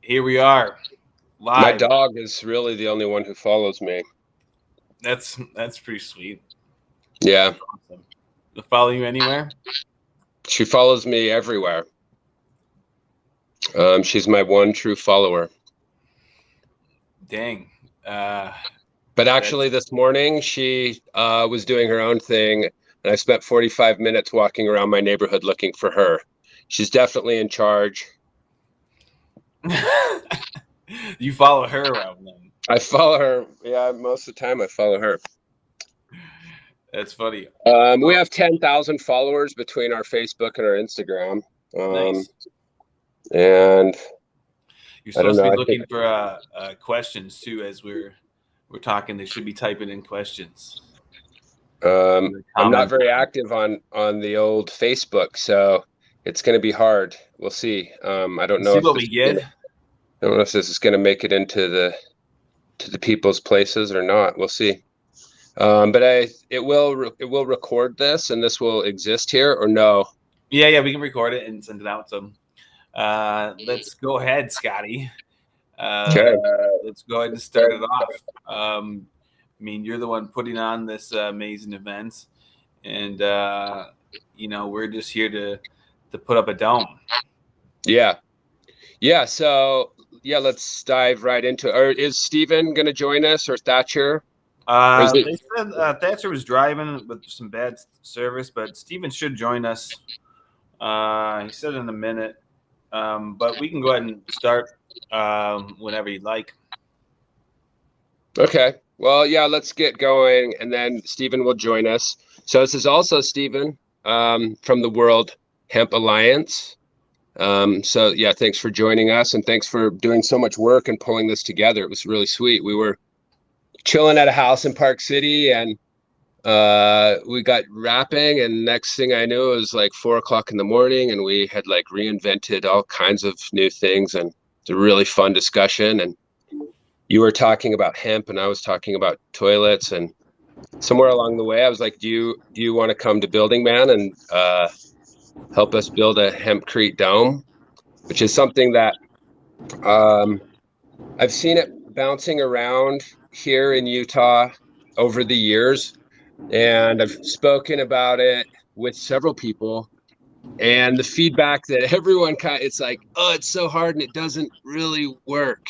Here we are, live. My dog is really the only one who follows me. That's pretty sweet. Yeah. Awesome. To follow you anywhere? She follows me everywhere. She's my one true follower. Dang. But actually, this morning she was doing her own thing, and I spent 45 minutes walking around my neighborhood looking for her. She's definitely in charge. You follow her around then? I follow her. Yeah, most of the time I follow her. That's funny. We have 10,000 followers between our Facebook and our Instagram. Nice. And you're supposed to be looking for questions too as we're talking. They should be typing in questions. I'm not very active on the old Facebook, so it's going to be hard. We'll see. I don't know. See what we get. I don't know if this is going to make it into the people's places or not. We'll see. But it will record this, and this will exist here, or no? Yeah, we can record it and send it out. So let's go ahead, Scotty. Okay. Let's go ahead and start it off. I mean, you're the one putting on this amazing event, and we're just here to put up a dome. Yeah. So let's dive right into it. Or is Steven going to join us, or Thatcher? They said Thatcher was driving with some bad service, but Steven should join us. He said in a minute, but we can go ahead and start whenever you'd like. Okay. Well, yeah, let's get going, and then Steven will join us. So this is also Steven from the World Hemp Alliance. So yeah, thanks for joining us, and thanks for doing so much work and pulling this together. It was really sweet. We were chilling at a house in Park City, and we got wrapping, and next thing I knew, it was like 4:00 in the morning, and we had like reinvented all kinds of new things, and it's a really fun discussion. And you were talking about hemp, and I was talking about toilets, and somewhere along the way, I was like, do you want to come to Building Man and help us build a hempcrete dome, which is something that I've seen it bouncing around here in Utah over the years, and I've spoken about it with several people, and the feedback that everyone it's like, oh, it's so hard and it doesn't really work.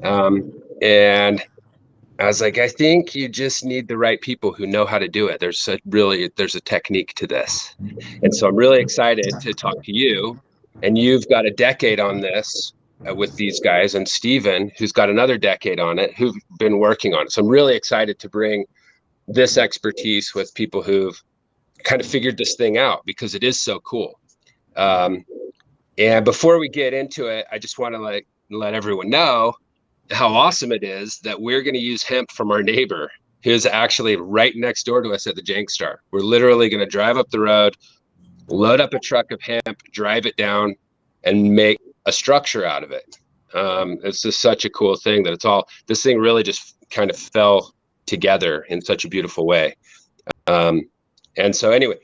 And I was like, I think you just need the right people who know how to do it. There's a technique to this. And so I'm really excited to talk to you. And you've got a decade on this with these guys, and Steven, who's got another decade on it, who've been working on it. So I'm really excited to bring this expertise with people who've kind of figured this thing out, because it is so cool. And before we get into it, I just want to let everyone know how awesome it is that we're going to use hemp from our neighbor, who's actually right next door to us at the Jank Star. We're literally going to drive up the road, load up a truck of hemp, drive it down, and make a structure out of it. It's just such a cool thing that this thing really just kind of fell together in such a beautiful way. And so anyway,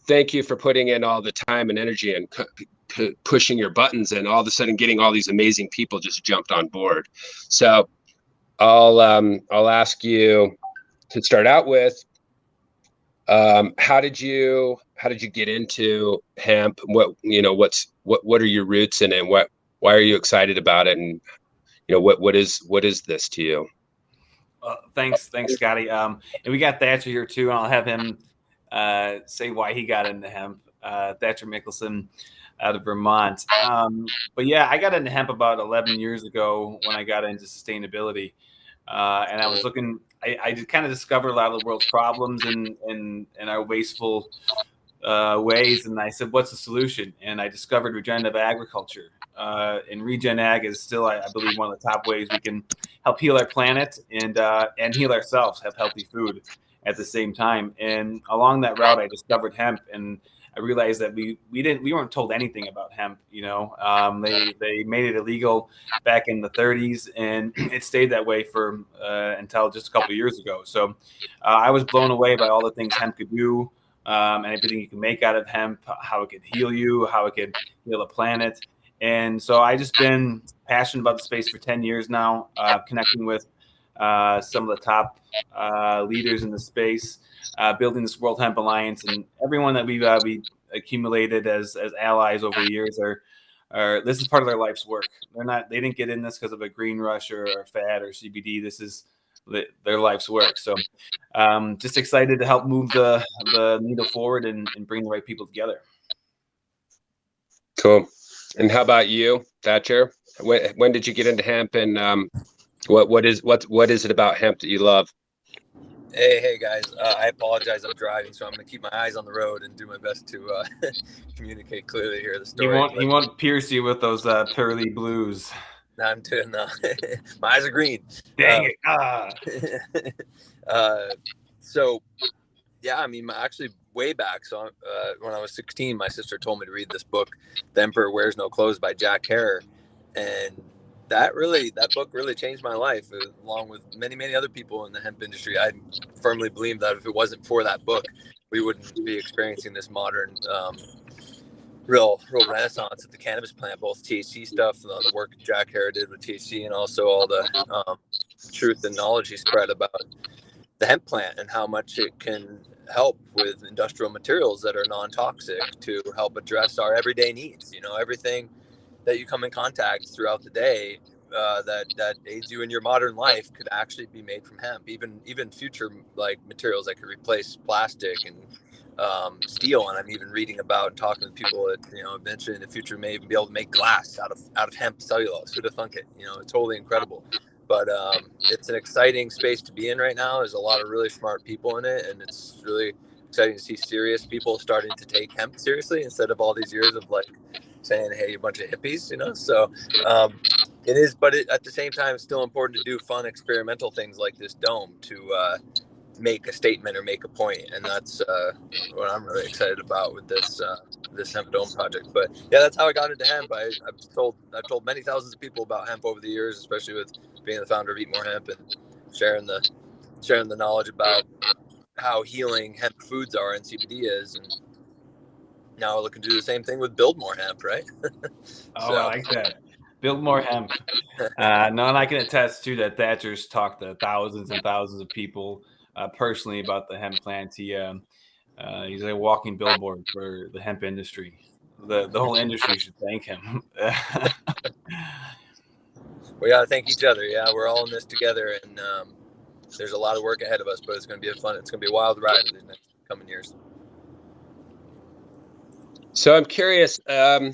thank you for putting in all the time and energy and pushing your buttons, and all of a sudden getting all these amazing people just jumped on board. So I'll ask you to start out with, how did you get into hemp? What are your roots in it, and why are you excited about it? And what is this to you? Thanks, Scotty. And we got Thatcher here too, and I'll have him say why he got into hemp. Thatcher Mickelson out of Vermont. But yeah, I got into hemp about 11 years ago when I got into sustainability. And I was looking, I kind of discovered a lot of the world's problems and our wasteful ways. And I said, what's the solution? And I discovered regenerative agriculture. And regen ag is still, I believe, one of the top ways we can help heal our planet and heal ourselves, have healthy food at the same time. And along that route, I discovered hemp, and I realized that we weren't told anything about hemp. They made it illegal back in the 30s, and it stayed that way for until just a couple of years ago. So I was blown away by all the things hemp could do, and everything you can make out of hemp, how it could heal you, how it could heal the planet. And so I passionate about the space for 10 years now, connecting with some of the top leaders in the space, building this World Hemp Alliance, and everyone that we accumulated as allies over the years are this is part of their life's work. They didn't get in this because of a green rush or a fad or CBD. This is their life's work. So just excited to help move the needle forward and bring the right people together. Cool. And how about you, Thatcher? When did you get into hemp, and what is it about hemp that you love? Hey guys, I apologize. I'm driving, so I'm going to keep my eyes on the road and do my best to communicate clearly here the story. He won't pierce you with those pearly blues. I'm doing my eyes are green. Dang it! So yeah, I mean, actually way back. So when I was 16, my sister told me to read this book, "The Emperor Wears No Clothes" by Jack Herer, and that book really changed my life, along with many other people in the hemp industry. I firmly believe that if it wasn't for that book, we wouldn't be experiencing this modern real renaissance at the cannabis plant, both THC stuff, the work Jack Herer did with THC, and also all the truth and knowledge he spread about the hemp plant and how much it can help with industrial materials that are non-toxic to help address our everyday needs. Everything that you come in contact throughout the day that aids you in your modern life could actually be made from hemp. Even future like materials that could replace plastic and steel. And I'm even reading about and talking to people that eventually in the future may even be able to make glass out of hemp cellulose. Who'd have thunk it? It's totally incredible. But it's an exciting space to be in right now. There's a lot of really smart people in it, and it's really exciting to see serious people starting to take hemp seriously instead of all these years of like saying, hey, a bunch of hippies, so it is, but at the same time, it's still important to do fun experimental things like this dome to make a statement or make a point. And that's what I'm really excited about with this Hemp Dome project. But yeah, that's how I got into hemp. I've told many thousands of people about hemp over the years, especially with being the founder of Eat More Hemp and sharing the knowledge about how healing hemp foods are and CBD is. And now we're looking to do the same thing with Build More Hemp, right? I like that. Build more hemp. No, and I can attest to that. Thatcher's talked to thousands and thousands of people personally about the hemp plant. He's a walking billboard for the hemp industry. The whole industry should thank him. We got to thank each other. Yeah, we're all in this together, and there's a lot of work ahead of us, but it's going to be it's going to be a wild ride in the next coming years. So I'm curious, I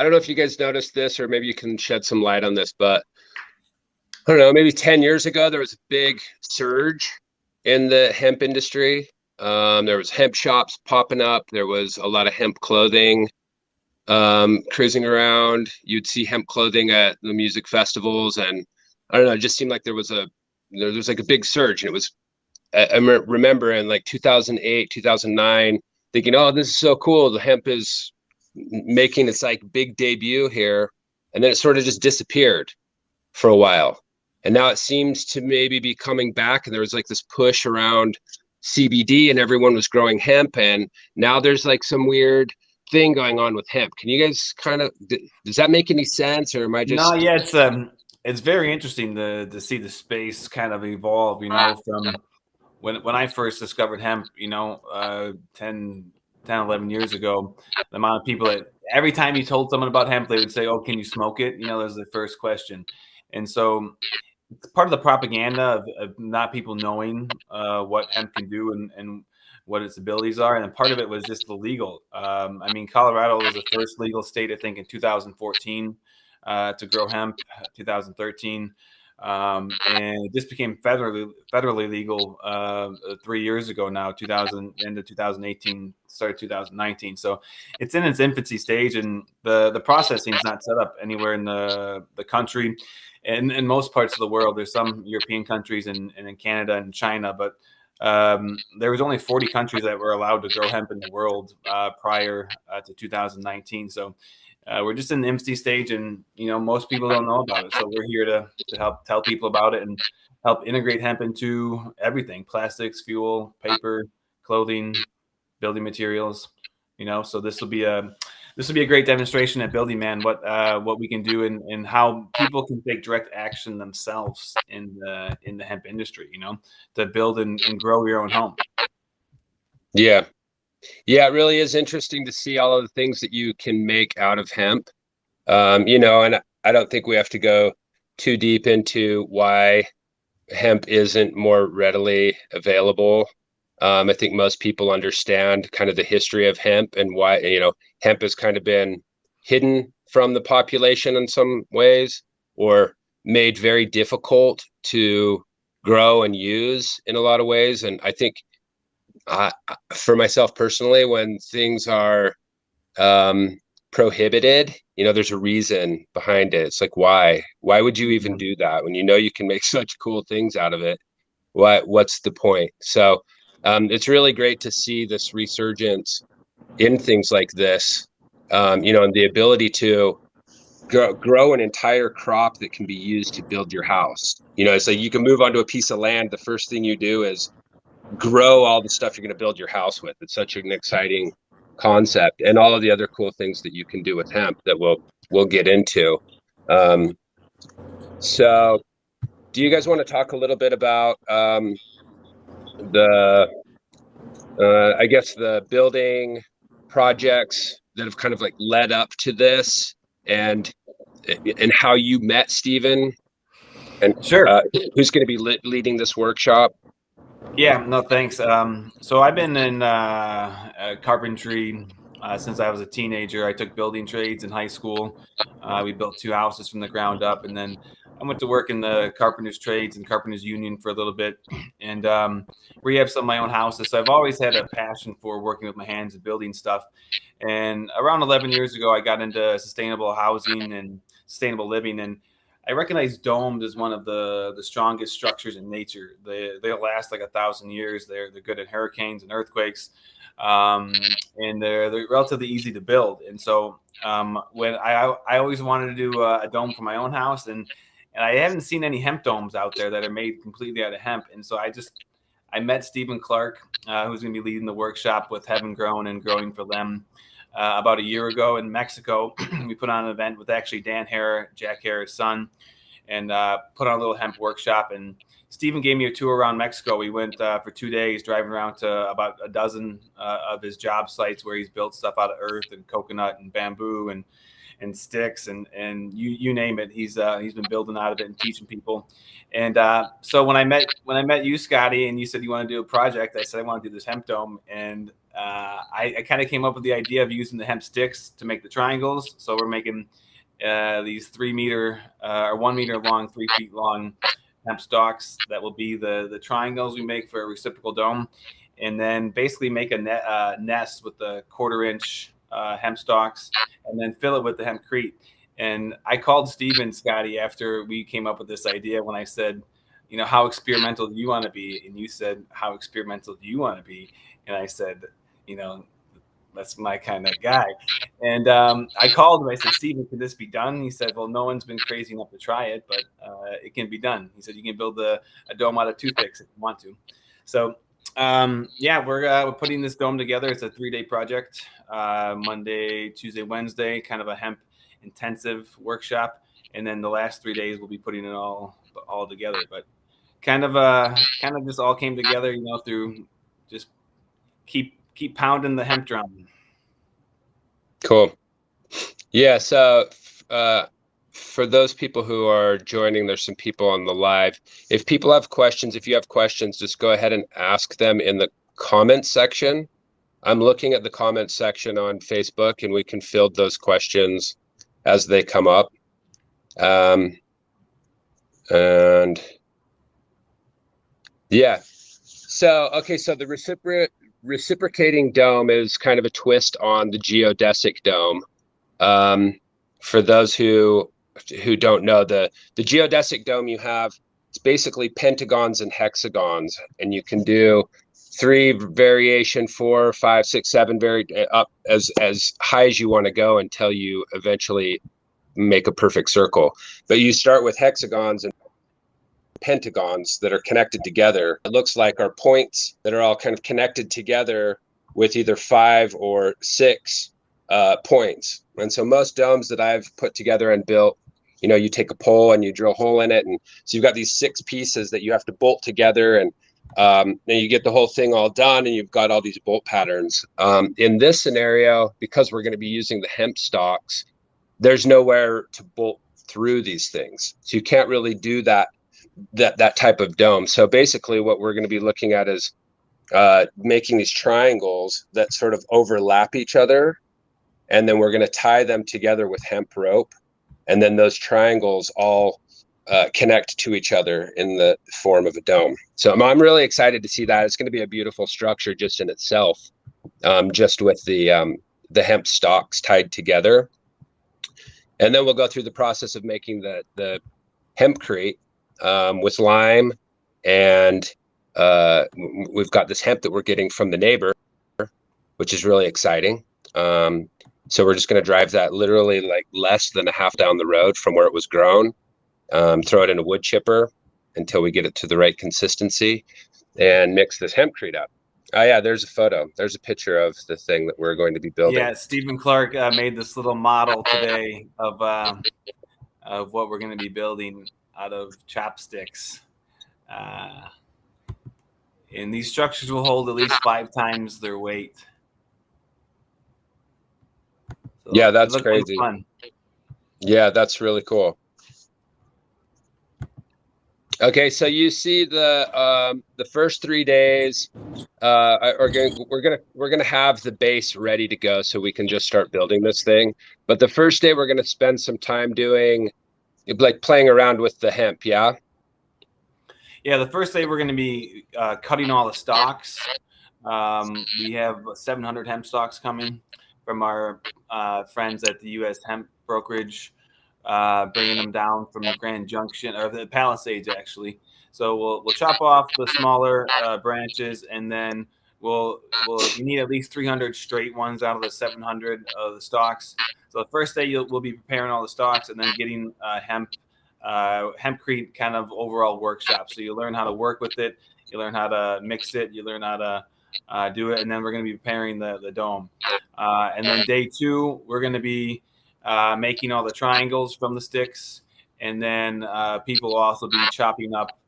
don't know if you guys noticed this, or maybe you can shed some light on this, but I don't know, maybe 10 years ago, there was a big surge in the hemp industry. There was hemp shops popping up. There was a lot of hemp clothing cruising around. You'd see hemp clothing at the music festivals. And I don't know, it just seemed like there was like a big surge. And it was, I remember in like 2008, 2009, thinking, oh, this is so cool. The hemp is making its like big debut here. And then it sort of just disappeared for a while. And now it seems to maybe be coming back. And there was like this push around CBD and everyone was growing hemp. And now there's like some weird thing going on with hemp. Can you guys does that make any sense, or am I just... No, yeah, it's very interesting to see the space kind of evolve, from when I first discovered hemp, 10, 11 years ago, the amount of people that every time you told someone about hemp, they would say, oh, can you smoke it? That was the first question. And so it's part of the propaganda of not people knowing what hemp can do and what its abilities are. And part of it was just the legal. Colorado was the first legal state, I think, in 2014 to grow hemp, 2013. And it just became federally legal 3 years ago now, end of 2018, started 2019. So it's in its infancy stage, and the processing is not set up anywhere in the country. And in most parts of the world, there's some European countries and in Canada and China, but there was only 40 countries that were allowed to grow hemp in the world prior to 2019. So we're just in the infancy stage, and most people don't know about it. So we're here to help tell people about it and help integrate hemp into everything: plastics, fuel, paper, clothing, building materials. So this will be this would be a great demonstration at Building Man what we can do and how people can take direct action themselves in the hemp industry, to build and grow your own home. Yeah. Yeah, it really is interesting to see all of the things that you can make out of hemp. And I don't think we have to go too deep into why hemp isn't more readily available. I think most people understand kind of the history of hemp and why, hemp has kind of been hidden from the population in some ways, or made very difficult to grow and use in a lot of ways. And I think for myself personally, when things are prohibited, there's a reason behind it. It's like, why would you even do that when you can make such cool things out of it? What's the point? So it's really great to see this resurgence in things like this, and the ability to grow an entire crop that can be used to build your house. It's like you can move onto a piece of land. The first thing you do is grow all the stuff you're going to build your house with. It's such an exciting concept, and all of the other cool things that you can do with hemp that we'll get into. So do you guys want to talk a little bit about I guess the building projects that have kind of like led up to this, and how you met Stephen, and Sure. who's going to be leading this workshop? Yeah, no, thanks. So I've been in carpentry since I was a teenager. I took building trades in high school. We built 2 houses from the ground up, and then I went to work in the carpenters trades and carpenters union for a little bit, and rehab some of my own houses. So I've always had a passion for working with my hands and building stuff. And around 11 years ago, I got into sustainable housing and sustainable living, and I recognize domes as one of the strongest structures in nature. They'll last like 1,000 years. They're good at hurricanes and earthquakes, and they're relatively easy to build. And so when I always wanted to do a dome for my own house, and I haven't seen any hemp domes out there that are made completely out of hemp. And so I met Stephen Clark, who's going to be leading the workshop with Heaven Grown and Growing for Them. About a year ago in Mexico, we put on an event with actually Dan Hare, Jack Hare's son, and put on a little hemp workshop. And Stephen gave me a tour around Mexico. We went for 2 days, driving around to about a dozen of his job sites where he's built stuff out of earth and coconut and bamboo and sticks and you name it. He's been building out of it and teaching people. And so when I met you, Scotty, and you said you want to do a project, I said I want to do this hemp dome, and I kind of came up with the idea of using the hemp sticks to make the triangles. So we're making these 3 meter or 1 meter long, 3 feet long hemp stalks that will be the triangles we make for a reciprocal dome, and then basically make a nest with the 1/4 inch hemp stalks, and then fill it with the hempcrete. And I called Stephen, Scotty, after we came up with this idea, when I said, how experimental do you want to be? And you said, how experimental do you want to be? And I said, that's my kind of guy. And I called him. I said, Stephen, can this be done? He said, well, no one's been crazy enough to try it, but it can be done. He said, you can build a dome out of toothpicks if you want to. So we're putting this dome together. It's a 3-day project, Monday, Tuesday, Wednesday, kind of a hemp intensive workshop. And then the last 3 days we'll be putting it all together. But kind of just all came together, through just keep pounding the hemp drum. Cool. Yeah. So for those people who are joining, there's some people on the live. If people have questions, if you have questions, just go ahead and ask them in the comments section. I'm looking at the comments section on Facebook, and we can field those questions as they come up. And yeah. So, okay. So the reciprocating dome is kind of a twist on the geodesic dome. For those who don't know, the geodesic dome you have, it's basically pentagons and hexagons, and you can do 3 variation, 4, 5, 6, 7 up as high as you want to go until you eventually make a perfect circle. But you start with hexagons and pentagons that are connected together. It looks like our points that are all kind of connected together with either 5 or 6 points. And so most domes that I've put together and built, you take a pole and you drill a hole in it, and so you've got these 6 pieces that you have to bolt together, and then you get the whole thing all done, and you've got all these bolt patterns. In this scenario, because we're going to be using the hemp stalks, there's nowhere to bolt through these things, so you can't really do that type of dome. So basically, what we're going to be looking at is making these triangles that sort of overlap each other, and then we're going to tie them together with hemp rope, and then those triangles all connect to each other in the form of a dome. So I'm really excited to see that. It's going to be a beautiful structure just in itself, just with the hemp stalks tied together. And then we'll go through the process of making the hempcrete with lime, and we've got this hemp that we're getting from the neighbor, which is really exciting. So we're just going to drive that literally like less than a half down the road from where it was grown, throw it in a wood chipper until we get it to the right consistency, and mix this hempcrete up. Oh yeah, there's a photo. There's a picture of the thing that we're going to be building. Yeah, Stephen Clark made this little model today of what we're going to be building out of chopsticks. And these structures will hold at least 5 times their weight. So yeah, that's crazy. Fun. Yeah, that's really cool. Okay, so you see the first 3 days we're gonna have the base ready to go, so we can just start building this thing. But the first day we're gonna spend some time doing like playing around with the hemp. Yeah. Yeah, the first day we're going to be cutting all the stalks. We have 700 hemp stalks coming from our friends at the U.S. Hemp Brokerage, bringing them down from the Grand Junction, or the Palisades, actually. So we'll chop off the smaller branches, and then we need at least 300 straight ones out of the 700 of the stalks. So the first day we'll be preparing all the stalks, and then getting hempcrete kind of overall workshop. So you learn how to work with it, you learn how to mix it, you learn how to do it, and then we're going to be preparing the dome. And then day 2, we're going to be making all the triangles from the sticks, and then people will also be chopping up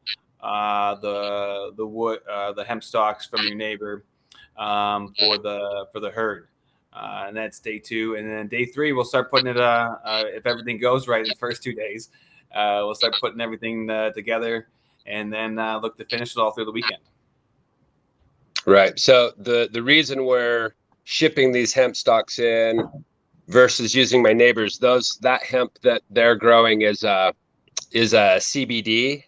the wood, the hemp stalks from your neighbor for the herd. And that's day 2. And then day 3, we'll start putting it, if everything goes right in the first 2 days, we'll start putting everything together, and then look to finish it all through the weekend. Right. So the reason we're shipping these hemp stalks in versus using my neighbors, that hemp that they're growing is a CBD.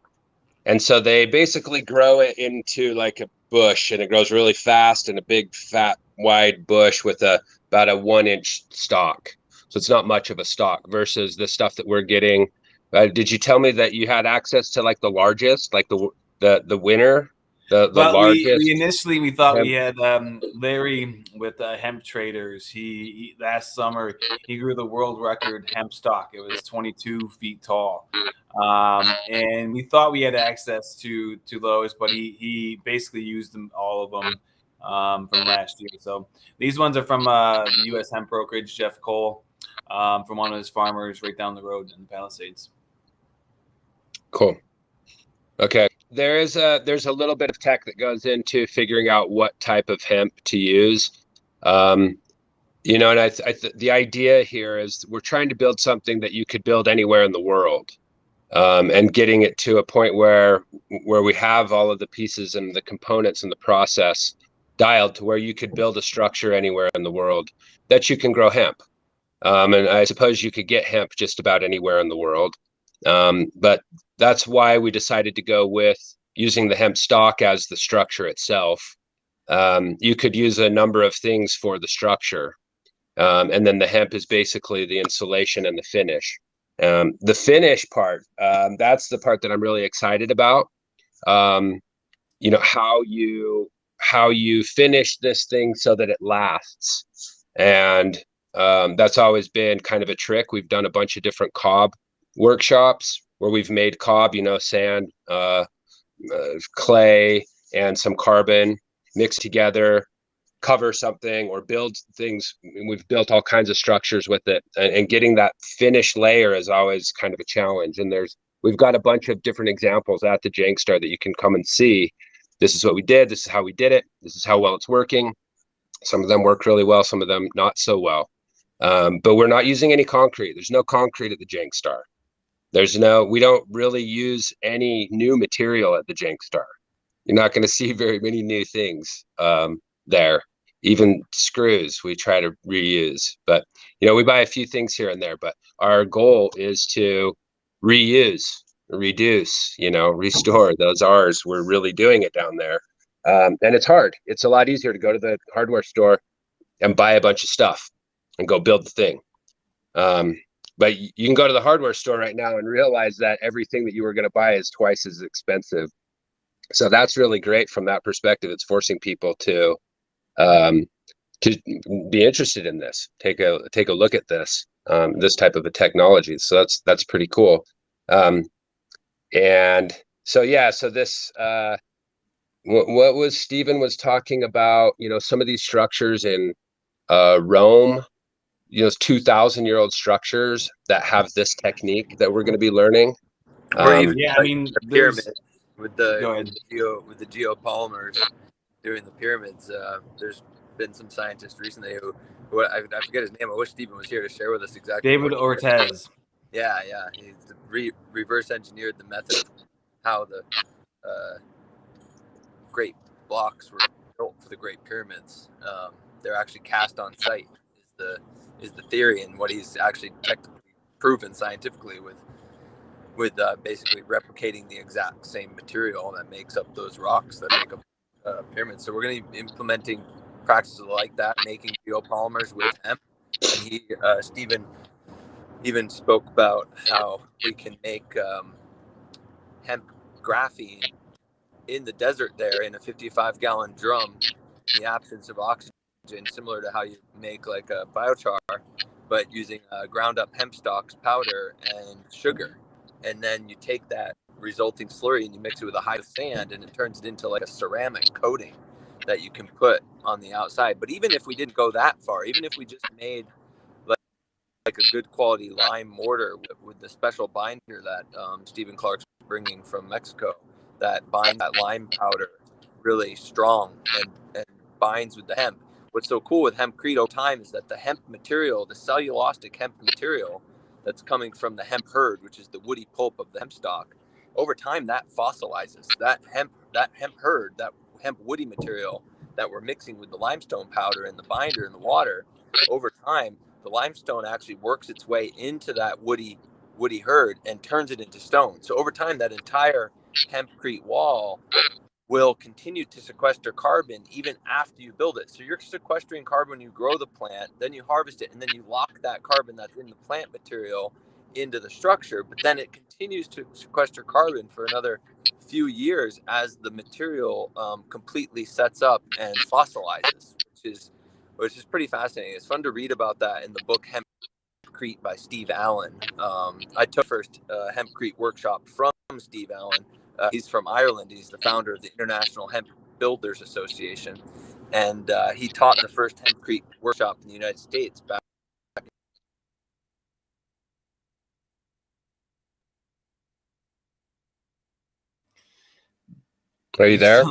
And so they basically grow it into like a bush, and it grows really fast in a big, fat, wide bush with about a 1-inch stalk. So it's not much of a stalk versus the stuff that we're getting. Did you tell me that you had access to like the largest, like the winner, the largest? We thought we had Larry with Hemp Traders. He last summer he grew the world record hemp stalk. It was 22 feet tall. And we thought we had access to those, but he basically used them, all of them, from last year. So these ones are from the U.S. Hemp Brokerage, Jeff Cole, from one of his farmers right down the road in the Palisades. Cool. Okay. There's a little bit of tech that goes into figuring out what type of hemp to use. And the idea here is we're trying to build something that you could build anywhere in the world. And getting it to a point where we have all of the pieces and the components and the process dialed to where you could build a structure anywhere in the world that you can grow hemp. And I suppose you could get hemp just about anywhere in the world. But that's why we decided to go with using the hemp stalk as the structure itself. You could use a number of things for the structure. And then the hemp is basically the insulation and the finish. The finish part, that's the part that I'm really excited about. How you finish this thing so that it lasts. And that's always been kind of a trick. We've done a bunch of different cob workshops where we've made cob, sand, clay, and some carbon mixed together, cover something or build things. We've built all kinds of structures with it, and getting that finished layer is always kind of a challenge. And we've got a bunch of different examples at the Jankstar that you can come and see. This is what we did. This is how we did it. This is how well it's working. Some of them work really well, some of them not so well. But we're not using any concrete. There's no concrete at the Jankstar. We don't really use any new material at the Jankstar. You're not going to see very many new things there. Even screws we try to reuse. But, we buy a few things here and there. But our goal is to reuse, reduce, restore those R's. We're really doing it down there. And it's hard. It's a lot easier to go to the hardware store and buy a bunch of stuff and go build the thing. But you can go to the hardware store right now and realize that everything that you were going to buy is twice as expensive. So that's really great from that perspective. It's forcing people to be interested in this, take a look at this, this type of a technology. So that's pretty cool. And so, yeah, so this, what was Stephen was talking about, some of these structures in Rome, 2,000-year-old structures that have this technique that we're going to be learning. Yeah, I mean, the pyramid with the geopolymers doing the pyramids. There's been some scientists recently who I forget his name. I wish Stephen was here to share with us exactly. David Ortiz. Yeah, he's reverse engineered the method of how the great blocks were built for the Great Pyramids. They're actually cast on site. Is the theory, and what he's actually technically proven scientifically with basically replicating the exact same material that makes up those rocks that make up pyramids. So we're going to be implementing practices like that, making geopolymers with hemp. And Stephen even spoke about how we can make hemp graphene in the desert there in a 55-gallon drum in the absence of oxygen, similar to how you make like a biochar, but using ground up hemp stalks, powder, and sugar. And then you take that resulting slurry and you mix it with a high sand, and it turns it into like a ceramic coating that you can put on the outside. But even if we didn't go that far, even if we just made like a good quality lime mortar with the special binder that Stephen Clark's bringing from Mexico, that binds that lime powder really strong and binds with the hemp. What's so cool with hempcrete over time is that the hemp material, the cellulosic hemp material that's coming from the hemp hurd, which is the woody pulp of the hemp stalk, over time that fossilizes. That hemp hurd, that hemp woody material that we're mixing with the limestone powder and the binder in the water, over time the limestone actually works its way into that woody hurd and turns it into stone. So over time that entire hempcrete wall will continue to sequester carbon even after you build it. So you're sequestering carbon when you grow the plant, then you harvest it, and then you lock that carbon that's in the plant material into the structure. But then it continues to sequester carbon for another few years as the material completely sets up and fossilizes, which is pretty fascinating. It's fun to read about that in the book Hempcrete by Steve Allen. I took first Hempcrete workshop from Steve Allen. He's from Ireland. He's the founder of the International Hemp Builders Association, and he taught the first hempcrete workshop in the United States back. Are you there?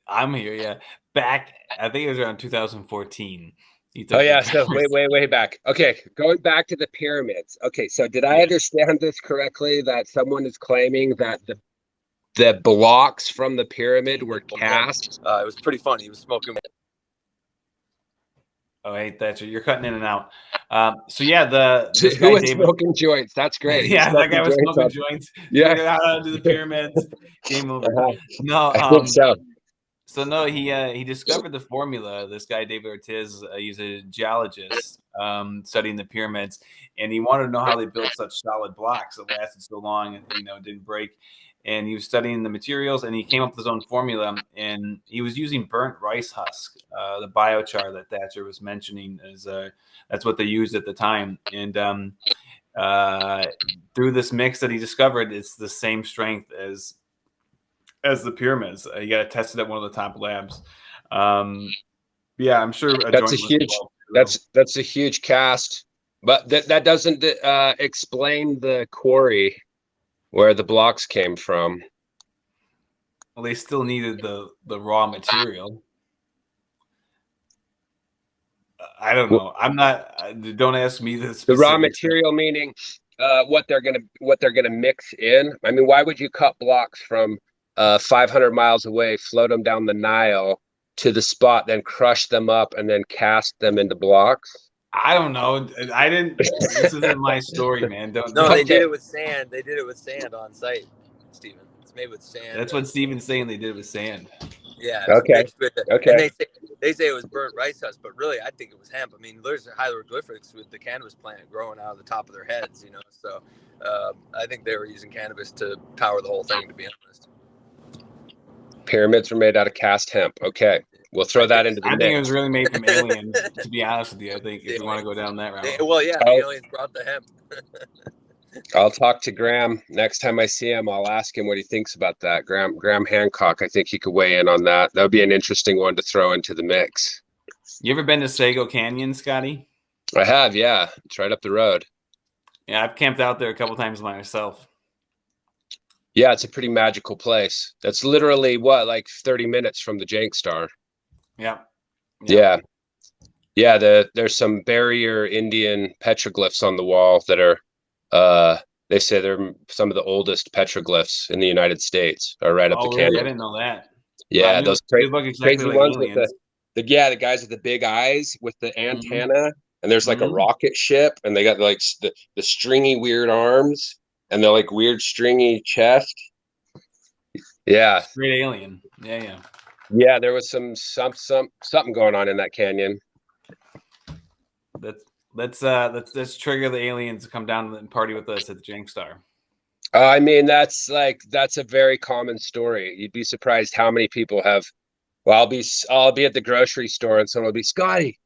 I'm here. Yeah, back. I think it was around 2014. Oh yeah, so way back. Okay, going back to the pyramids. Okay, so did I understand this correctly? That someone is claiming that the blocks from the pyramid were cast. It was pretty funny. He was smoking. Oh, hey, Thatcher, you're cutting in and out. So yeah, this Who guy was David smoking joints? That's great. Yeah, that guy was smoking joints. Yeah, figured out how to do the pyramids. Game over. No, I think so. So no, he discovered the formula. This guy David Ortiz, he's a geologist studying the pyramids, and he wanted to know how they built such solid blocks that lasted so long and didn't break. And he was studying the materials, and he came up with his own formula. And he was using burnt rice husk, the biochar that Thatcher was mentioning, that's what they used at the time. And through this mix that he discovered, it's the same strength as the pyramids. You got to test it at one of the top labs. Yeah, I'm sure a That's a joint was huge. involved. That's a huge cast, but that doesn't explain the quarry where the blocks came from. Well, they still needed the raw material. I don't know. I'm not. Don't ask me the The raw specifics. material meaning what they're gonna mix in. I mean, why would you cut blocks from 500 miles away, float them down the Nile to the spot, then crush them up, and then cast them into blocks? I don't know. I didn't. This isn't my story, man. Don't. No, don't they did it with sand. They did it with sand on site, Stephen. It's made with sand. That's what Steven's saying. They did it with sand. Yeah. Okay. Okay. And they say it was burnt rice husk, but really, I think it was hemp. I mean, there's hieroglyphics with the cannabis plant growing out of the top of their heads, you know. So I think they were using cannabis to power the whole thing, to be honest. Pyramids were made out of cast hemp. Okay. We'll throw that into the mix. I think it was really made from aliens, to be honest with you. I think if you want to go down that route. The aliens brought the hemp. I'll talk to Graham next time I see him. I'll ask him what he thinks about that. Graham Hancock, I think he could weigh in on that. That would be an interesting one to throw into the mix. You ever been to Sago Canyon, Scotty? I have, yeah. It's right up the road. Yeah, I've camped out there a couple times myself. Yeah, it's a pretty magical place. That's literally like 30 minutes from the Jank Star. Yeah. Yeah. There's some barrier Indian petroglyphs on the wall that are they say they're some of the oldest petroglyphs in the United States are right up the canyon. Really? I didn't know that. Yeah, those crazy like ones aliens. with the guys with the big eyes with the antenna, and there's like a rocket ship, and they got like the stringy weird arms, and they're like weird stringy chest. Yeah, great alien. Yeah. Yeah, there was something going on in that canyon. Let's trigger the aliens to come down and party with us at the Jank Star. I mean, that's a very common story. You'd be surprised how many people have. Well, I'll be at the grocery store and someone will be, Scotty,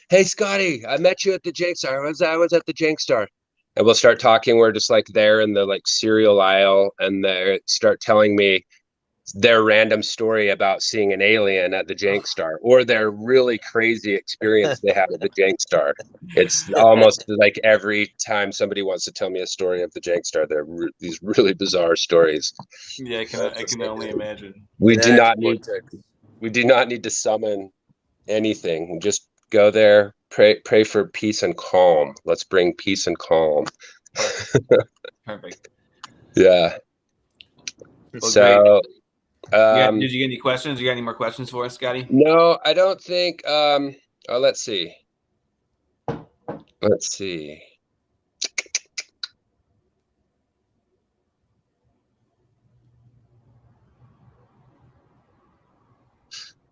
hey Scotty, I met you at the Jank Star. I was at the Jank Star, and we'll start talking. We're just like there in the like cereal aisle, and they start telling me their random story about seeing an alien at the Jank Star, or their really crazy experience they had at the Jank Star. It's almost like every time somebody wants to tell me a story of the Jank Star, they're these really bizarre stories. Yeah, I can only imagine. We do not need to summon anything. Just go there, pray for peace and calm. Let's bring peace and calm. Perfect. Yeah. Well, so. Did you get any questions? You got any more questions for us, Scotty? No, I don't think. Let's see.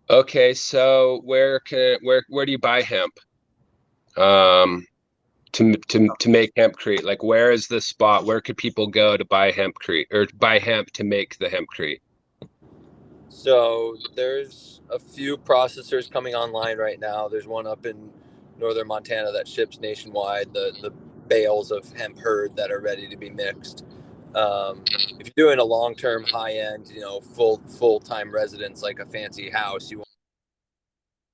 Okay, so where do you buy hemp? To make hempcrete, like where is the spot? Where could people go to buy hempcrete or buy hemp to make the hempcrete? So there's a few processors coming online right now. There's one up in northern Montana that ships nationwide, the bales of hemp hurd that are ready to be mixed. If you're doing a long-term, high-end, full-time residence like a fancy house, you want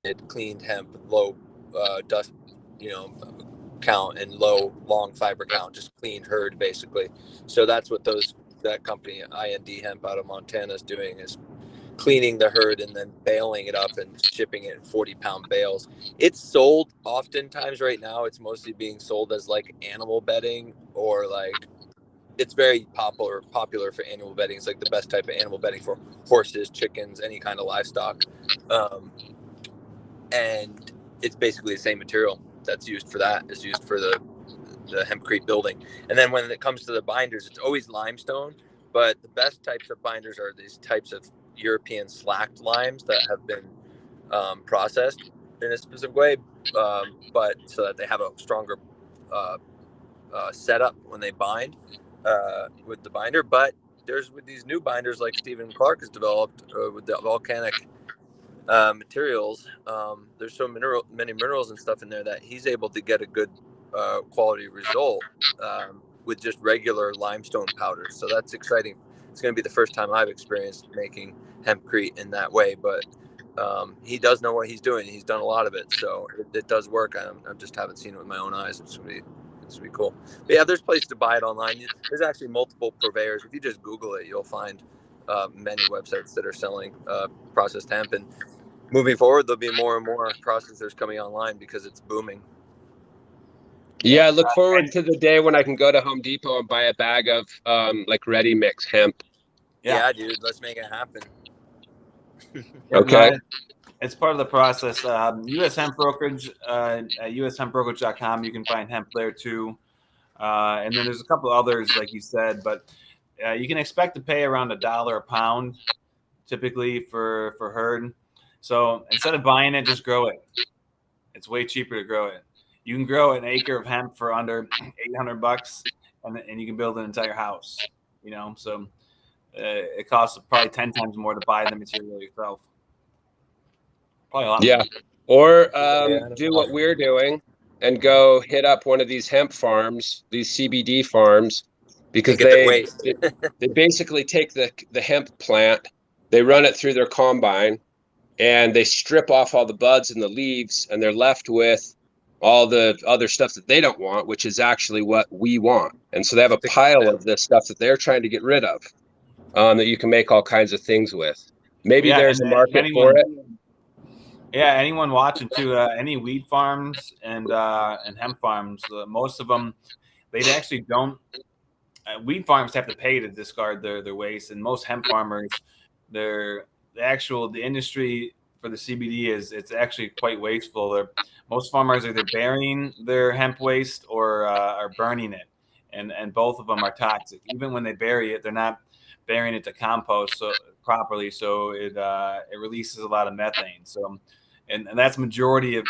it cleaned hemp, low dust, count and low long fiber count, just cleaned hurd basically. So that's what that company IND Hemp out of Montana is doing, is cleaning the herd and then baling it up and shipping it in 40-pound bales. It's sold oftentimes right now. It's mostly being sold as like animal bedding, or like it's very popular for animal bedding. It's like the best type of animal bedding for horses, chickens, any kind of livestock. And it's basically the same material that's used for that is used for the hempcrete building. And then when it comes to the binders, it's always limestone, but the best types of binders are these types of European slacked limes that have been processed in a specific way, but so that they have a stronger setup when they bind with the binder. But there's with these new binders like Stephen Clark has developed with the volcanic materials, there's so many minerals and stuff in there that he's able to get a good quality result with just regular limestone powder. So that's exciting. It's going to be the first time I've experienced making hempcrete in that way, but he does know what he's doing. He's done a lot of it, so it does work. I just haven't seen it with my own eyes. It's gonna be cool. But yeah, there's places to buy it online. There's actually multiple purveyors. If you just Google it, you'll find many websites that are selling processed hemp. And moving forward, there'll be more and more processors coming online because it's booming. Yeah, I look forward to the day when I can go to Home Depot and buy a bag of like ready mix hemp. Yeah, dude, let's make it happen. Okay. It's part of the process. U.S. Hemp Brokerage, at ushempbrokerage.com, you can find hemp there too. And then there's a couple others, like you said, but you can expect to pay around $1 a pound typically for herd. So instead of buying it, just grow it. It's way cheaper to grow it. You can grow an acre of hemp for under $800, and you can build an entire house. You know, so it costs probably 10 times more to buy the material yourself. Probably a lot. Yeah. Or do what we're doing and go hit up one of these hemp farms, these CBD farms, because they basically take the hemp plant, they run it through their combine, and they strip off all the buds and the leaves, and they're left with all the other stuff that they don't want, which is actually what we want. And so they have a pile of this stuff that they're trying to get rid of, that you can make all kinds of things with. Maybe there's a market for it. Yeah, anyone watching too, any weed farms and hemp farms, most of them, they actually don't. Weed farms have to pay to discard their waste, and most hemp farmers, the industry for the CBD it's actually quite wasteful. Most farmers are either burying their hemp waste or are burning it, and both of them are toxic. Even when they bury it, they're not burying it to compost properly, so it releases a lot of methane. So, and that's majority of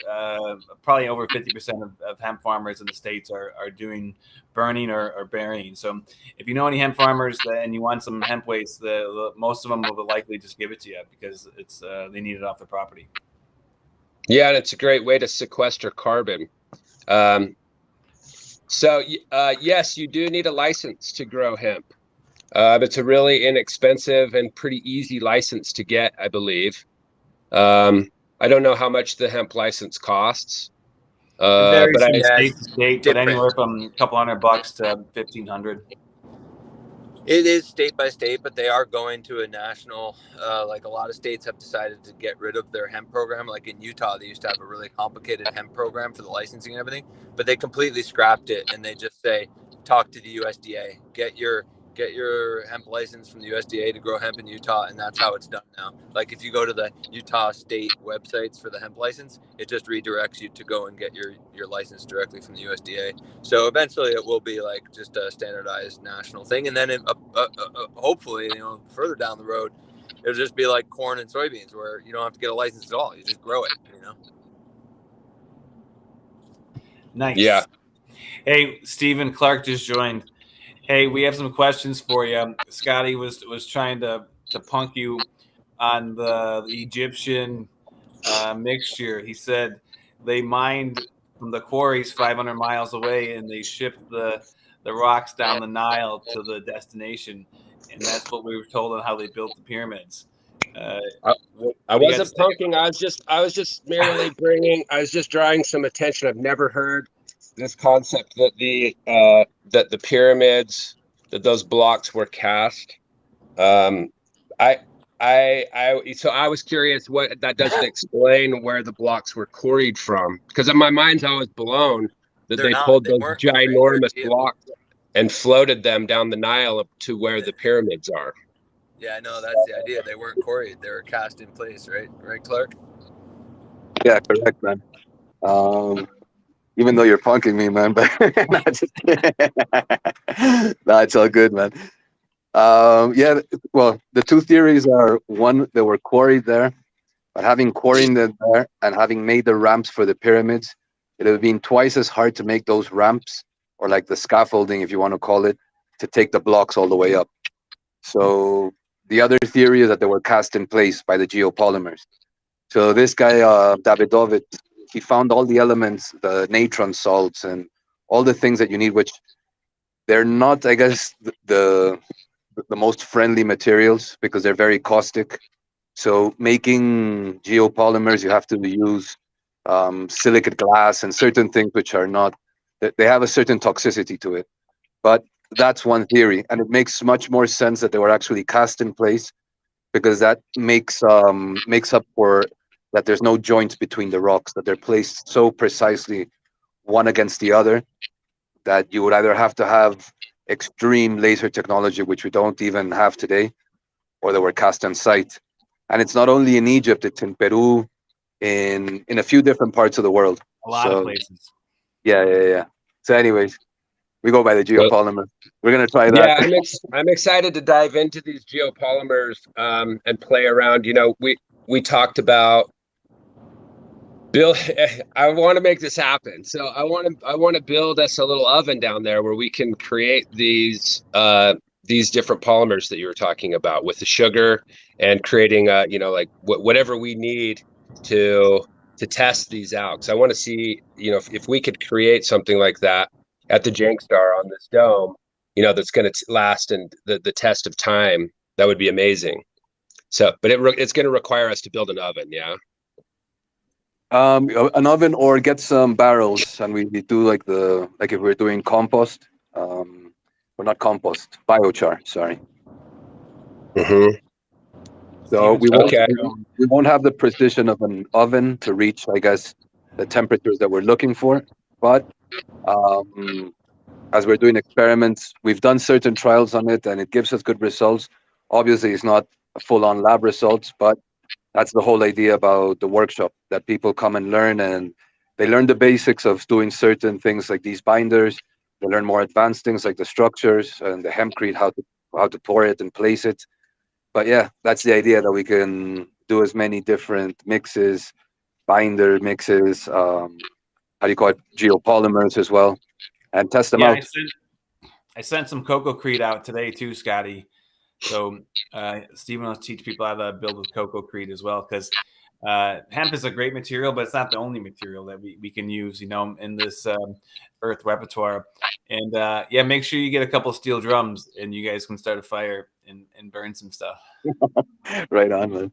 probably over 50% of hemp farmers in the States are doing burning or burying. So if you know any hemp farmers and you want some hemp waste, most of them will likely just give it to you because it's they need it off the property. Yeah, and it's a great way to sequester carbon. So yes, you do need a license to grow hemp. It's a really inexpensive and pretty easy license to get, I believe. I don't know how much the hemp license costs. It varies but from state to state, but anywhere from a couple $100 to $1,500. It is state by state, but they are going to a national. Like a lot of states have decided to get rid of their hemp program. Like in Utah, they used to have a really complicated hemp program for the licensing and everything, but they completely scrapped it, and they just say, talk to the USDA, get your hemp license from the USDA to grow hemp in Utah, and that's how it's done now. Like if you go to the Utah state websites for the hemp license, it just redirects you to go and get your license directly from the USDA. So eventually it will be like just a standardized national thing, and then hopefully, further down the road, it'll just be like corn and soybeans where you don't have to get a license at all. You just grow it, Nice. Yeah. Hey, Stephen Clark just joined. Hey, we have some questions for you. Scotty was trying to punk you on the Egyptian mixture. He said they mined from the quarries 500 miles away and they shipped the rocks down the Nile to the destination, and that's what we were told on how they built the pyramids. I wasn't punking. I was just merely I was just drawing some attention. I've never heard this concept that the pyramids, that those blocks were cast. So I was curious what that doesn't explain where the blocks were quarried from, because in my mind's always blown that they pulled those ginormous blocks and floated them down the Nile up to where the pyramids are. Yeah, no, that's the idea. They weren't quarried; they were cast in place, right? Right, Clark? Yeah, correct, man. Even though you're punking me, man, but no, it's all good, man. Yeah, well, the two theories are: one, they were quarried there, but having quarried them there and having made the ramps for the pyramids, it would have been twice as hard to make those ramps, or like the scaffolding, if you want to call it, to take the blocks all the way up. So the other theory is that they were cast in place by the geopolymers. So this guy, Davidovit, he found all the elements, the natron salts and all the things that you need, which they're not, I guess, the most friendly materials because they're very caustic. So making geopolymers, you have to use silicate glass and certain things which are not, they have a certain toxicity to it. But that's one theory, and it makes much more sense that they were actually cast in place, because that makes up for that there's no joints between the rocks, that they're placed so precisely one against the other that you would either have to have extreme laser technology, which we don't even have today, or they were cast on site. And it's not only in Egypt; it's in Peru, in a few different parts of the world. A lot of places. Yeah. So, anyways, we go by the Well, geopolymer. We're gonna try that. yeah, I'm excited to dive into these geopolymers and play around. You know, we talked about Bill. I want to make this happen, so I want to build us a little oven down there where we can create these different polymers that you were talking about with the sugar, and creating you know, like whatever we need to test these out. Because I want to see, you know, if we could create something like that at the Jank Star on this dome, you know, that's going to last and the test of time. That would be amazing. So, but it's going to require us to build an oven. Yeah. An oven, or get some barrels, and we do like if we're doing compost, or not compost, biochar. Sorry. Mm-hmm. So Okay. we won't have the precision of an oven to reach, I guess, the temperatures that we're looking for. But as we're doing experiments, we've done certain trials on it, and it gives us good results. Obviously, it's not full-on lab results, but that's the whole idea about the workshop, that people come and learn, and they learn the basics of doing certain things like these binders. They learn more advanced things like the structures and the hempcrete, how to pour it and place it. But yeah, that's the idea, that we can do as many different mixes, binder mixes, how do you call it, geopolymers as well, and test them out. I sent some Cococrete out today too, Scotty. So Stephen will teach people how to build with Cococrete as well, because hemp is a great material, but it's not the only material that we can use, you know, in this earth repertoire. And yeah, make sure you get a couple steel drums, and you guys can start a fire and burn some stuff. Right on, man.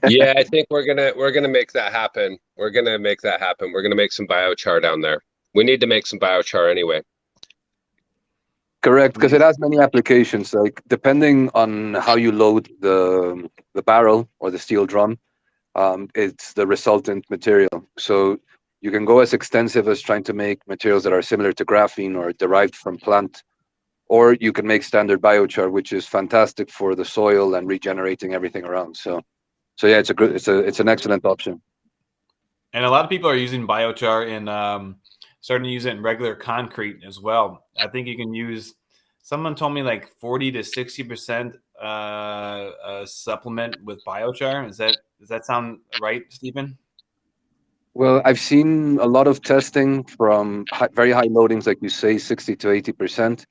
Yeah, I think we're gonna make that happen. We're gonna make that happen. We're gonna make some biochar down there. We need to make some biochar anyway. Correct, because it has many applications. Like, depending on how you load the barrel or the steel drum, it's the resultant material. So you can go as extensive as trying to make materials that are similar to graphene or derived from plant, or you can make standard biochar, which is fantastic for the soil and regenerating everything around. So yeah, it's an excellent option. And a lot of people are using biochar in starting to use it in regular concrete as well. I think you can use. Someone told me like 40 to 60% supplement with biochar. Does that sound right, Stephen? Well, I've seen a lot of testing from very high loadings, like you say, 60 to 80%.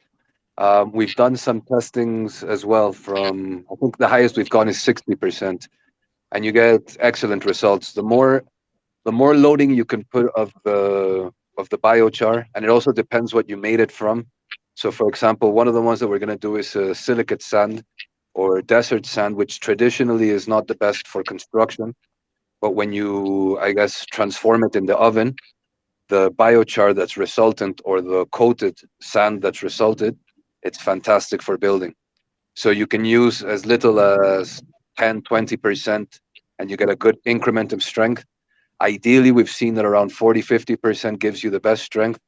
We've done some testings as well from, I think the highest we've gone is 60%, and you get excellent results. The more loading you can put of the biochar, and it also depends what you made it from. So, for example, one of the ones that we're going to do is a silicate sand or desert sand, which traditionally is not the best for construction. But when you, I guess, transform it in the oven, the biochar that's resultant, or the coated sand that's resulted, it's fantastic for building. So you can use as little as 10, 20%, and you get a good increment of strength. Ideally, we've seen that around 40, 50% gives you the best strength,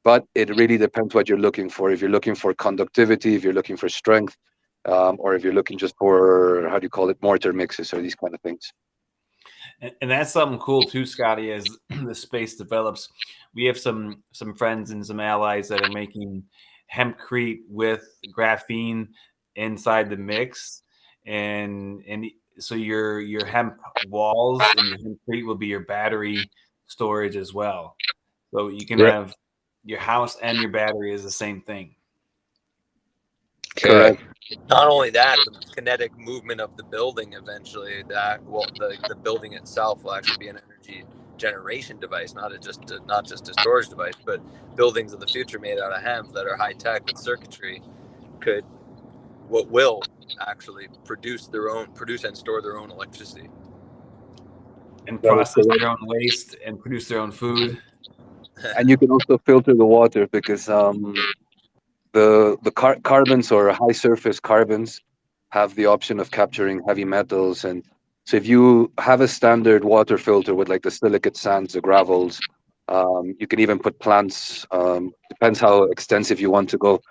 but it really depends what you're looking for. If you're looking for conductivity, if you're looking for strength, or if you're looking just for, how do you call it, mortar mixes or these kind of things. And that's something cool too, Scotty, as the space develops. We have some friends and some allies that are making hempcrete with graphene inside the mix. And so your hemp walls and your hempcrete will be your battery storage as well. So you can have your house and your battery is the same thing. Okay. Correct. Not only that, the kinetic movement of the building eventually, the building itself will actually be an energy generation device, not just a storage device, but buildings of the future made out of hemp that are high tech with circuitry could what will actually produce and store their own electricity. And process their own waste and produce their own food. And you can also filter the water because the carbons or high surface carbons have the option of capturing heavy metals. And so if you have a standard water filter with like the silicate sands, the gravels, you can even put plants, depends how extensive you want to go.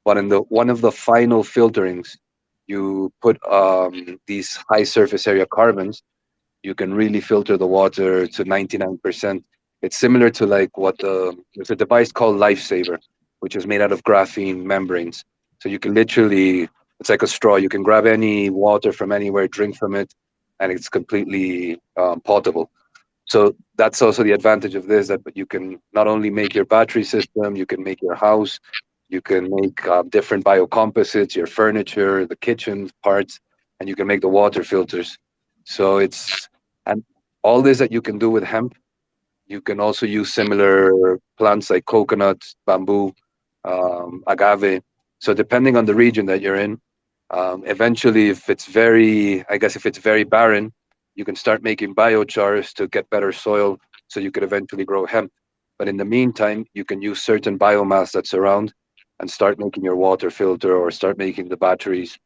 But in one of the final filterings, you put these high surface area carbons, you can really filter the water to 99%. It's similar to like there's a device called Lifesaver, which is made out of graphene membranes. So you can literally, it's like a straw. You can grab any water from anywhere, drink from it, and it's completely potable. So that's also the advantage of this, that you can not only make your battery system, you can make your house, you can make different biocomposites, your furniture, the kitchen parts, and you can make the water filters. So and all this that you can do with hemp, you can also use similar plants like coconut, bamboo, agave. So depending on the region that you're in, eventually, if it's very barren, you can start making biochars to get better soil, so you could eventually grow hemp. But in the meantime, you can use certain biomass that's around and start making your water filter or start making the batteries.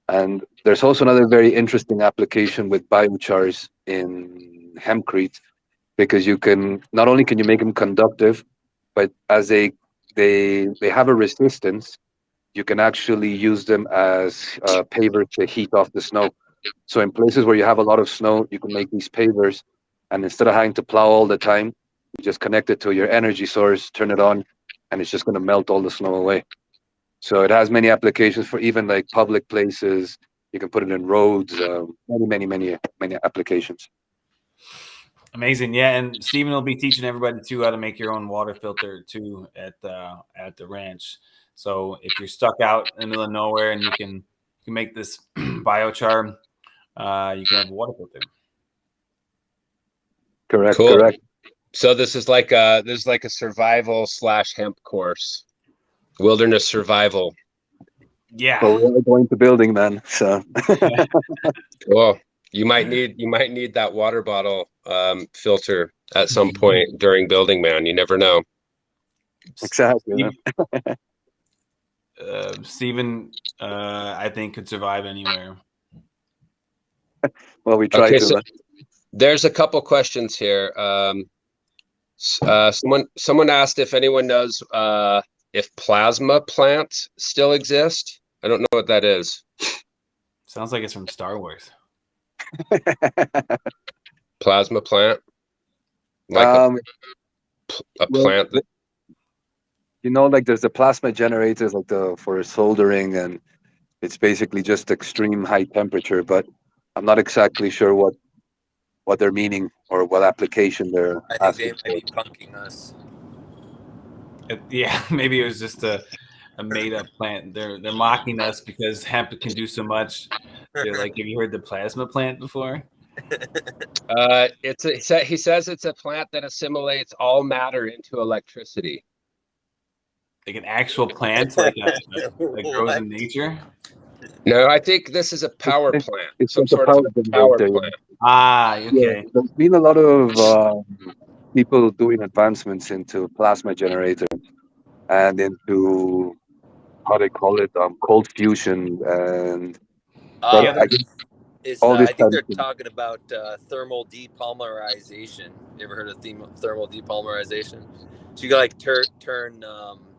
And there's also another very interesting application with biochars in hempcrete, because you can not only can you make them conductive, but as they have a resistance, you can actually use them as pavers to heat off the snow. So in places where you have a lot of snow, you can make these pavers, and instead of having to plow all the time, you just connect it to your energy source, turn it on, and it's just going to melt all the snow away. So it has many applications for even like public places. You can put it in roads, many applications. Amazing, yeah. And Stephen will be teaching everybody too how to make your own water filter too at the ranch. So if you're stuck out in the middle of nowhere and you can make this biochar, you can have a water filter. Correct. Cool. Correct. So this is like a survival / hemp course, wilderness survival. Yeah. Well, we're going to building, man. So. Well, you might need that water bottle filter at some point during building, man. You never know. Exactly. Stephen, I think, could survive anywhere. Well, we try to. So there's a couple questions here. Someone asked if anyone knows if plasma plants still exist. I don't know what that is. Sounds like it's from Star Wars. Plasma plant, like a plant. You know, like there's the plasma generators, like for soldering, and it's basically just extreme high temperature. But I'm not exactly sure what they're meaning or what application they're asking. I think they might be punking us. Yeah, maybe it was just a made-up plant. They're mocking us because hemp can do so much. They're like, have you heard the plasma plant before? He says it's a plant that assimilates all matter into electricity. Like an actual plant, like that grows in nature. No, I think this is a power plant. It's some like sort of power plant. Ah, okay. Yeah, there's been a lot of people doing advancements into plasma generators and into how they call it, cold fusion and I think they're talking about thermal depolymerization. You ever heard of thermal depolymerization? So you can like turn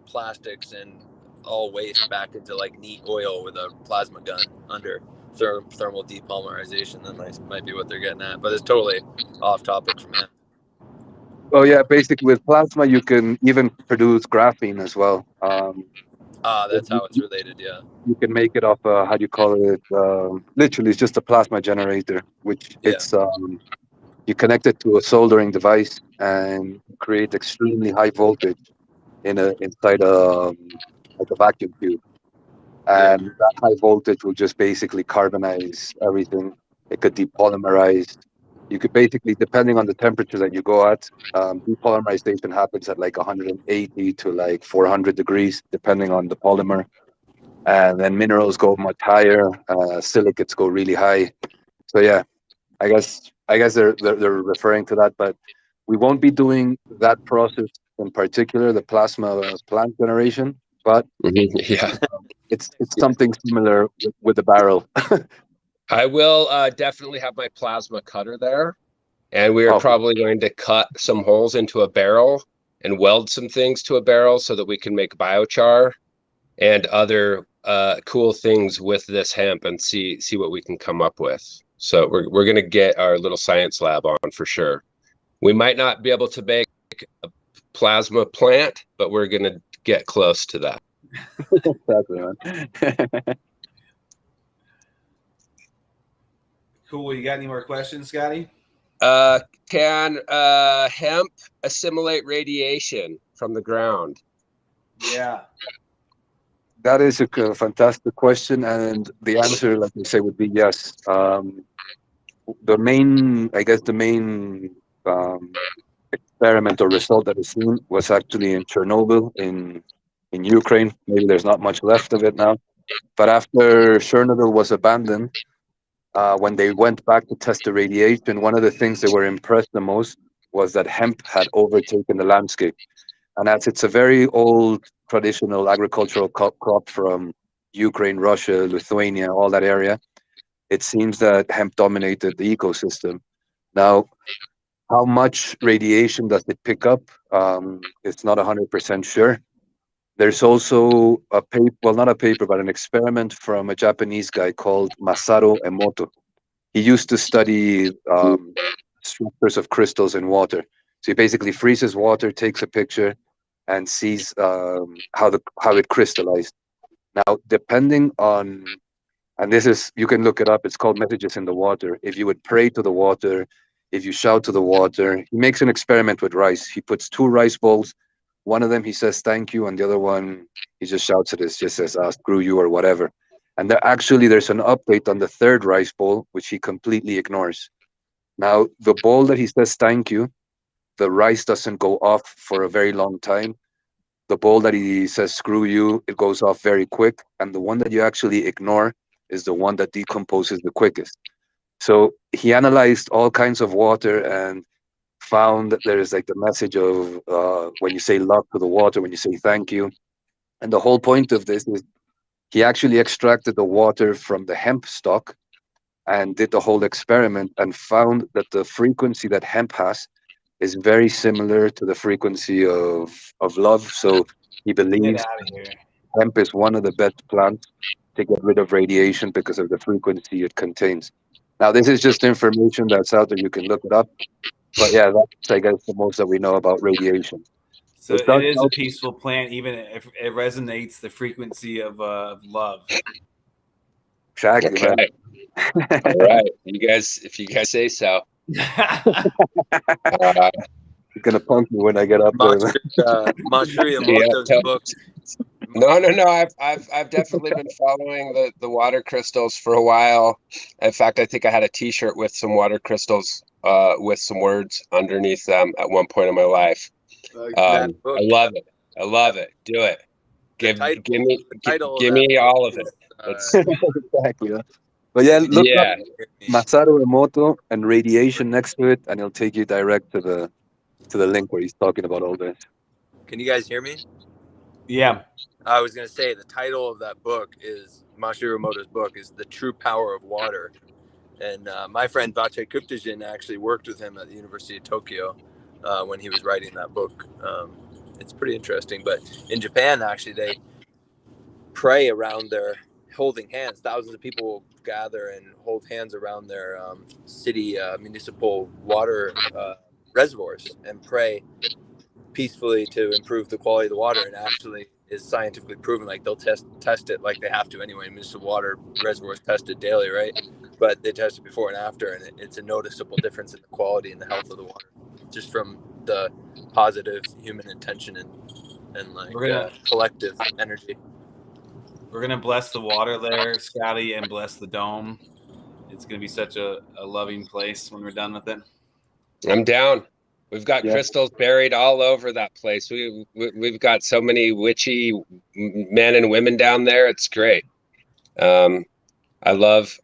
plastics and all waste back into like neat oil with a plasma gun under thermal depolymerization. That might be what they're getting at, but it's totally off topic from that. Oh yeah, basically with plasma you can even produce graphene as well. That's how it's related. Yeah, you can make it off how do you call it? Literally, it's just a plasma generator, which it's you connect it to a soldering device and create extremely high voltage inside like a vacuum tube, and that high voltage will just basically carbonize everything. It could depolymerize. You could basically, depending on the temperature that you go at, depolymerization happens at like 180 to like 400 degrees, depending on the polymer. and then minerals go much higher. Silicates go really high. So yeah, I guess they're referring to that, but we won't be doing that process in particular, the plasma plant generation, but Yeah. it's something similar with the barrel. I will definitely have my plasma cutter there, and we are Oh, probably going to cut some holes into a barrel and weld some things to a barrel so that we can make biochar and other cool things with this hemp and see what we can come up with. So we're going to get our little science lab on for sure. We might not be able to make a plasma plant, but we're going to get close to that. exactly, man. Cool. You got any more questions, Scotty? Can hemp assimilate radiation from the ground? Yeah. That is a fantastic question, and the answer, like I say, would be yes. The main experiment or result that is seen was actually in Chernobyl in Ukraine. Maybe there's not much left of it now, but after Chernobyl was abandoned, when they went back to test the radiation, one of the things they were impressed the most was that hemp had overtaken the landscape. And as it's a very old traditional agricultural crop from Ukraine, Russia, Lithuania, all that area, it seems that hemp dominated the ecosystem. Now, how much radiation does it pick up? It's not 100% sure. There's also a paper, well, not a paper, but an experiment from a Japanese guy called Masaru Emoto. He used to study structures of crystals in water. So he basically freezes water, takes a picture, and sees how it crystallized. Now, depending on, and this is, you can look it up. It's called Messages in the Water. If you would pray to the water, if you shout to the water, he makes an experiment with rice. He puts two rice bowls. One of them he says thank you, and the other one he just shouts at it, just says screw you or whatever. And there's an update on the third rice bowl, which he completely ignores. Now, the bowl that he says thank you, the rice doesn't go off for a very long time. The bowl that he says screw you, it goes off very quick. And the one that you actually ignore is the one that decomposes the quickest. So he analyzed all kinds of water and found that there is like the message of when you say love to the water, when you say thank you. And the whole point of this is he actually extracted the water from the hemp stalk and did the whole experiment and found that the frequency that hemp has is very similar to the frequency of love. So he Get believes out of here. hemp is one of the best plants to get rid of radiation because of the frequency it contains. Now, this is just information that's out there. You can look it up. But yeah, that's, I guess, the most that we know about radiation. So It does it is a help. peaceful plant, even if it resonates the frequency of love. Exactly, Okay. man. All right. You guys, if you guys say so. He's gonna punk me when I get up there. Masri Yeah, Emoto's book. No. I've definitely been following the water crystals for a while. In fact, I think I had a T-shirt with some water crystals with some words underneath them at one point in my life. That book. I love it. I love it. Do it. Give me all of it. Exactly. Yeah. But yeah, look up Yeah. Masaru Emoto and radiation next to it, and it'll take you direct to the link where he's talking about all this. Can you guys hear me? Yeah. I was going to say the title of that book is Masri Emoto's book is The True Power of Water. And my friend Vache Kuptajin actually worked with him at the University of Tokyo when he was writing that book. It's pretty interesting. But in Japan, actually, they pray around their holding hands. Thousands of people will gather and hold hands around their city municipal water reservoirs and pray peacefully to improve the quality of the water, and actually is scientifically proven. Like they'll test it like they have to anyway. Municipal water reservoirs tested daily, right? But they test it before and after, and it's a noticeable difference in the quality and the health of the water, just from the positive human intention and like collective energy. We're gonna bless the water there, Scotty, and bless the dome. It's gonna be such a loving place when we're done with it. I'm down. We've got crystals buried all over that place. We've got so many witchy men and women down there. It's great. I love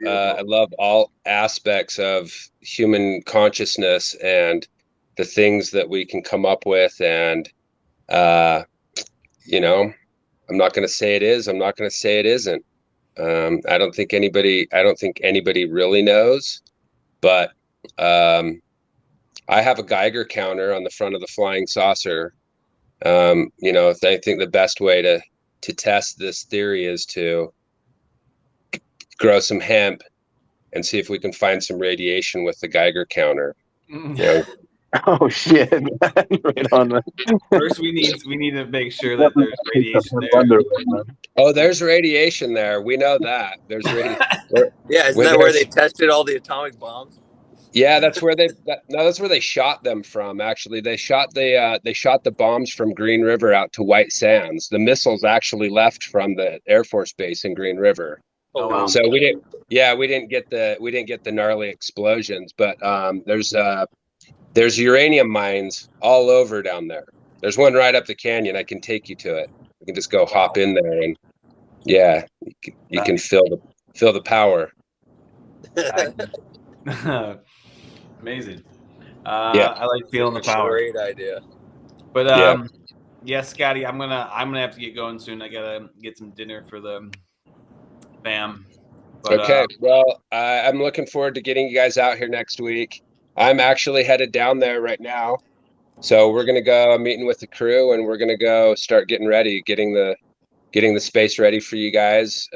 all aspects of human consciousness and the things that we can come up with. And you know, I'm not going to say it is. I'm not going to say it isn't. I don't think anybody really knows. But I have a Geiger counter on the front of the flying saucer. You know, I think the best way to test this theory is to grow some hemp and see if we can find some radiation with the Geiger counter. You know? Oh shit! Right on, man. First, we need to make sure that there's radiation there. Oh, there's radiation there. We know that there's radiation. Yeah, isn't that where they tested all the atomic bombs? Yeah, that's where that's where they shot them from. Actually, they shot the bombs from Green River out to White Sands. The missiles actually left from the Air Force Base in Green River. Oh wow! So we didn't get the gnarly explosions, but there's uranium mines all over down there. There's one right up the canyon. I can take you to it. We can just go hop in there, and yeah, you can feel the power. Amazing. Yeah, I like feeling the power. Great idea. But yeah, Scotty, I'm gonna have to get going soon. I gotta get some dinner for the fam. But, okay. Well, I'm looking forward to getting you guys out here next week. I'm actually headed down there right now, so we're gonna go meeting with the crew, and we're gonna go start getting ready, getting the space ready for you guys,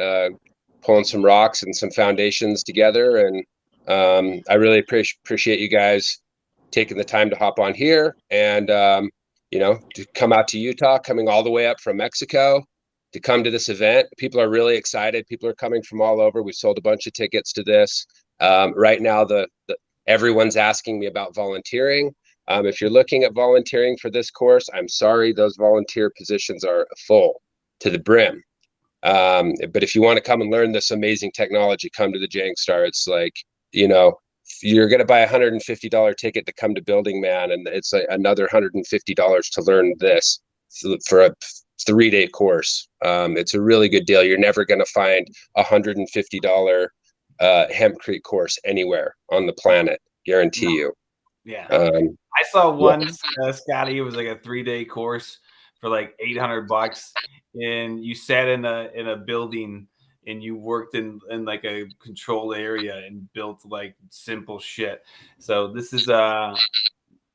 pulling some rocks and some foundations together. And I really appreciate you guys taking the time to hop on here and you know, to come out to Utah, coming all the way up from Mexico to come to this event. People are really excited. People are coming from all over. We sold a bunch of tickets to this. Right now, everyone's asking me about volunteering. If you're looking at volunteering for this course, I'm sorry, those volunteer positions are full to the brim. But if you want to come and learn this amazing technology, come to the Jank Star. It's like, you know, you're going to buy a $150 ticket to come to Building Man, and it's another $150 to learn this for a 3-day course. It's a really good deal. You're never going to find a $150 hempcrete course anywhere on the planet. Guarantee you. Yeah. I saw one, Scotty. It was like a 3-day course for like $800, and you sat in a building and you worked in like a controlled area and built like simple shit. So this is a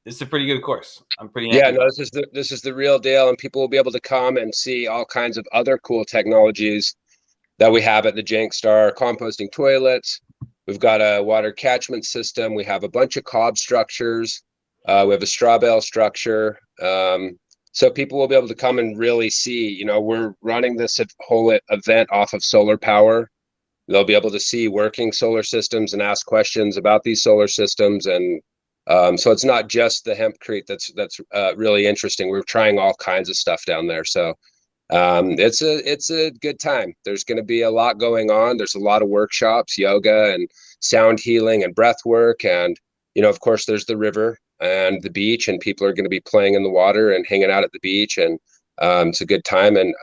pretty good course. I'm pretty happy. Yeah, no, this is the real deal, and people will be able to come and see all kinds of other cool technologies that we have at the Jank Star. Composting toilets. We've got a water catchment system. We have a bunch of cob structures. We have a straw bale structure. So people will be able to come and really see, you know, we're running this whole event off of solar power. They'll be able to see working solar systems and ask questions about these solar systems. And so it's not just the hempcrete that's really interesting. We're trying all kinds of stuff down there. So it's a good time. There's going to be a lot going on. There's a lot of workshops, yoga and sound healing and breath work. And, you know, of course, there's the river and the beach, and people are going to be playing in the water and hanging out at the beach. And it's a good time. And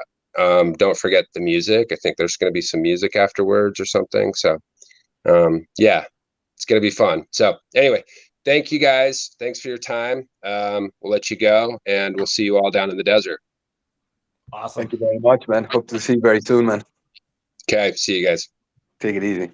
don't forget the music. I think there's going to be some music afterwards or something. So yeah, it's going to be fun. So anyway, thank you guys. Thanks for your time. We'll let you go, and we'll see you all down in the desert. Awesome. Thank you very much, man. Hope to see you very soon, man. Okay. See you guys. Take it easy.